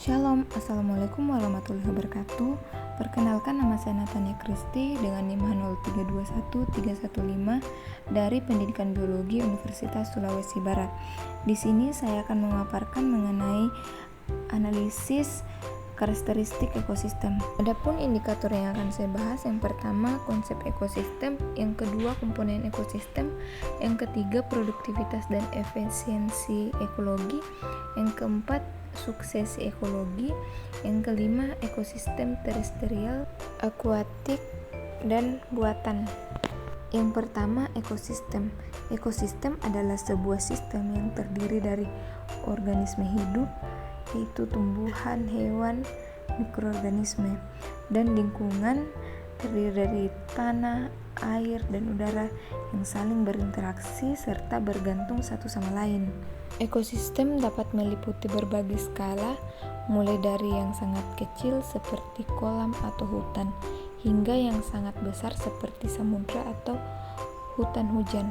Shalom, Assalamualaikum warahmatullahi wabarakatuh. Perkenalkan, nama saya Natania Kristi dengan NIM 0321315 dari Pendidikan Biologi Universitas Sulawesi Barat. Di sini saya akan memaparkan mengenai analisis karakteristik ekosistem. Adapun indikator yang akan saya bahas, yang pertama konsep ekosistem, yang kedua komponen ekosistem, yang ketiga produktivitas dan efisiensi ekologi, yang keempat suksesi ekologi, yang kelima ekosistem terestrial, akuatik, dan buatan. Yang pertama, ekosistem. Ekosistem adalah sebuah sistem yang terdiri dari organisme hidup, yaitu tumbuhan, hewan, mikroorganisme, dan lingkungan terdiri dari tanah, air, dan udara yang saling berinteraksi serta bergantung satu sama lain. Ekosistem dapat meliputi berbagai skala, mulai dari yang sangat kecil seperti kolam atau hutan, hingga yang sangat besar seperti samudra atau hutan hujan.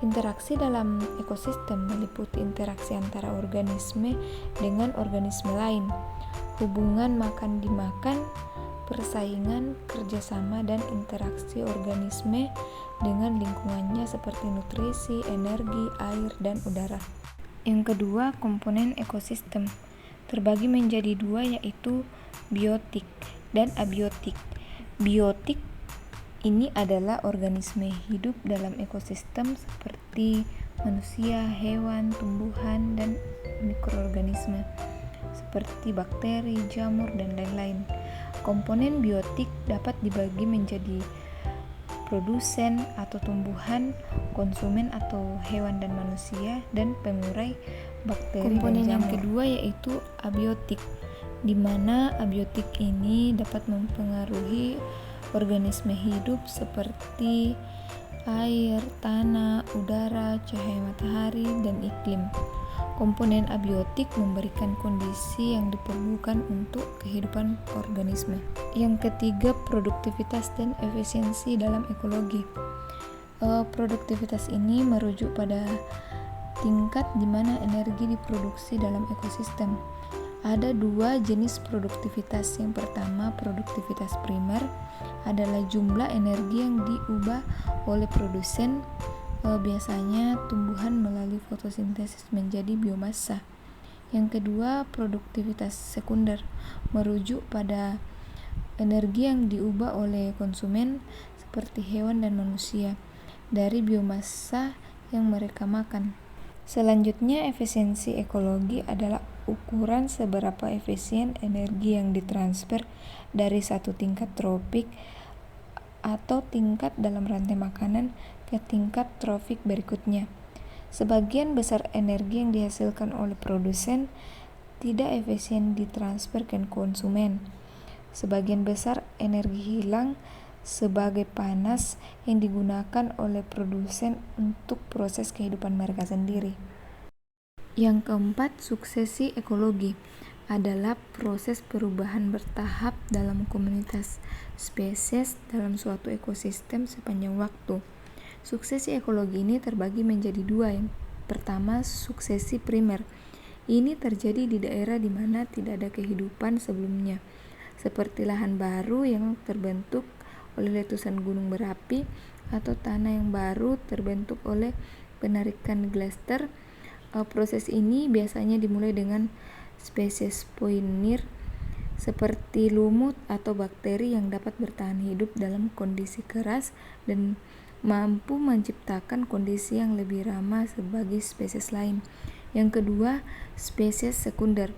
Interaksi dalam ekosistem meliputi interaksi antara organisme dengan organisme lain, hubungan makan-dimakan, persaingan, kerjasama, dan interaksi organisme dengan lingkungannya seperti nutrisi, energi, air, dan udara. Yang kedua, komponen ekosistem terbagi menjadi dua, yaitu biotik dan abiotik. Biotik ini adalah organisme hidup dalam ekosistem seperti manusia, hewan, tumbuhan, dan mikroorganisme seperti bakteri, jamur, dan lain-lain. Komponen biotik dapat dibagi menjadi produsen atau tumbuhan, konsumen atau hewan dan manusia, dan pengurai bakteri. Komponen yang kedua yaitu abiotik, di mana abiotik ini dapat mempengaruhi organisme hidup seperti air, tanah, udara, cahaya matahari, dan iklim. Komponen abiotik memberikan kondisi yang diperlukan untuk kehidupan organisme. Yang ketiga, produktivitas dan efisiensi dalam ekologi. Produktivitas ini merujuk pada tingkat di mana energi diproduksi dalam ekosistem. Ada dua jenis produktivitas. Yang pertama, produktivitas primer adalah jumlah energi yang diubah oleh produsen, biasanya tumbuhan melalui fotosintesis menjadi biomassa. Yang kedua, produktivitas sekunder merujuk pada energi yang diubah oleh konsumen seperti hewan dan manusia dari biomassa yang mereka makan. Selanjutnya, efisiensi ekologi adalah ukuran seberapa efisien energi yang ditransfer dari satu tingkat tropik atau tingkat dalam rantai makanan ke tingkat trofik berikutnya. Sebagian besar energi yang dihasilkan oleh produsen tidak efisien ditransfer ke konsumen. Sebagian besar energi hilang sebagai panas yang digunakan oleh produsen untuk proses kehidupan mereka sendiri. Yang keempat, suksesi ekologi adalah proses perubahan bertahap dalam komunitas spesies dalam suatu ekosistem sepanjang waktu. Suksesi ekologi ini terbagi menjadi dua. Yang pertama, suksesi primer. Ini terjadi di daerah di mana tidak ada kehidupan sebelumnya, seperti lahan baru yang terbentuk oleh letusan gunung berapi atau tanah yang baru terbentuk oleh penarikan glaster. Proses ini biasanya dimulai dengan spesies pioneer seperti lumut atau bakteri yang dapat bertahan hidup dalam kondisi keras dan mampu menciptakan kondisi yang lebih ramah sebagai spesies lain. Yang kedua, spesies sekunder.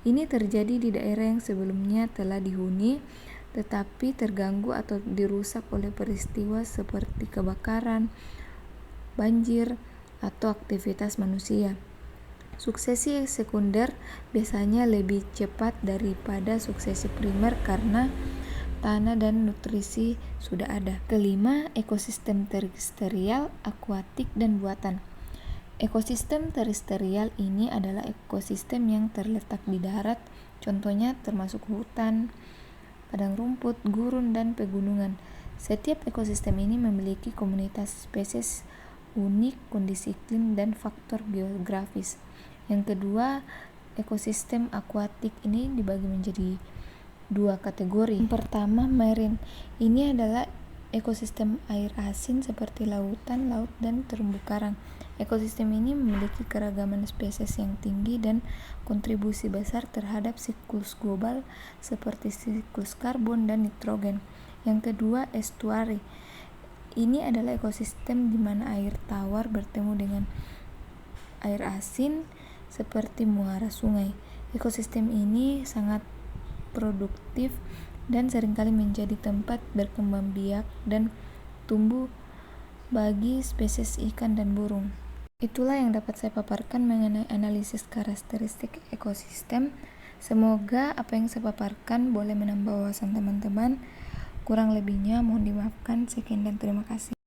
Ini terjadi di daerah yang sebelumnya telah dihuni tetapi terganggu atau dirusak oleh peristiwa seperti kebakaran, banjir, atau aktivitas manusia. Suksesi sekunder biasanya lebih cepat daripada suksesi primer karena tanah dan nutrisi sudah ada. Kelima, ekosistem terestrial, akuatik, dan buatan. Ekosistem terestrial ini adalah ekosistem yang terletak di darat, contohnya termasuk hutan, padang rumput, gurun, dan pegunungan. Setiap ekosistem ini memiliki komunitas spesies unik, kondisi iklim, dan faktor geografis. Yang kedua, ekosistem akuatik ini dibagi menjadi dua kategori. Yang pertama, marine. Ini adalah ekosistem air asin seperti lautan, laut, dan terumbu karang. Ekosistem ini memiliki keragaman spesies yang tinggi dan kontribusi besar terhadap siklus global seperti siklus karbon dan nitrogen. Yang kedua, estuary. Ini adalah ekosistem di mana air tawar bertemu dengan air asin seperti muara sungai. Ekosistem ini sangat produktif dan seringkali menjadi tempat berkembang biak dan tumbuh bagi spesies ikan dan burung. Itulah yang dapat saya paparkan mengenai analisis karakteristik ekosistem. Semoga apa yang saya paparkan boleh menambah wawasan teman-teman. Kurang lebihnya mohon dimaafkan. Sekian dan terima kasih.